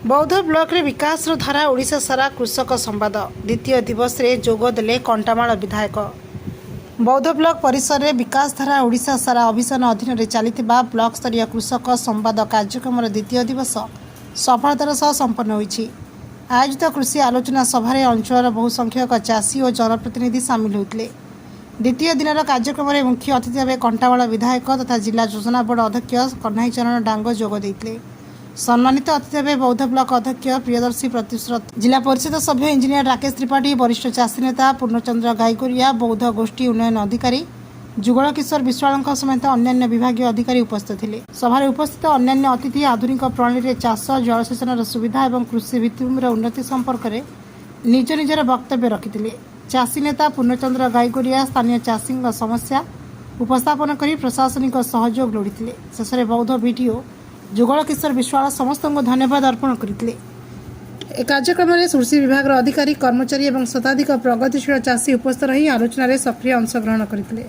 बौद्ध ब्लॉक रे विकास धारा ओडिशा सारा कृषक संवाद द्वितीय दिवस रे जोगदेले कंटामाल विधायक। बौद्ध ब्लॉक परिसर रे विकास धारा ओडिशा सारा अभियान अधीन रे चलिथिबा ब्लॉक स्तरीय कृषक संवाद कार्यक्रम द्वितीय दिवस सफलतार सह संपन्न होईछि। आयोजित कृषि आलोचना सभारे अंचल बहु संख्यक चाषी और जनप्रतिनिधि सामिल होते। द्वितीय दिन कार्यक्रम में मुख्य अतिथि भाव कंटामाल विधायक तथा जिला योजना बोर्ड अध्यक्ष कन्हाई चरण डांग जोग देते। सम्मानित अतिथि भाव बौद्ध ब्लॉक अध्यक्ष प्रियदर्शी प्रतिश्रुत, जिला परिषद सभ्य इंजीनियर राकेश त्रिपाठी, वरिष्ठ चाषी नेता पूर्णचंद्र गाईगोरिया, बौद्ध गोष्ठी उन्नयन अधिकारी जुगल किशोर विश्वाल समेत अन्य विभाग अधिकारी उपस्थित थे। सभारे उपस्थित अन्य अतिथि आधुनिक प्रणाली में चाष जलसेचन सुविधा और कृषि भित्तिभूमि उन्नति संपर्क में निज निजर वक्तव्य रखिते। चाषी नेता पूर्णचंद्र गाईगोरिया स्थानीय चाषी समस्या उपस्थापन कर प्रशासनिक सहयोग लोड़ी। शेष में बौद्ध वीडियो जुगल किशोर विश्वाल समस्त को धन्यवाद अर्पण करते। कार्यक्रम में कृषि विभाग अधिकारी कर्मचारी और शताधिक प्रगतिशील चाषी उपस्थित रही आलोचन सक्रिय अंशग्रहण करते।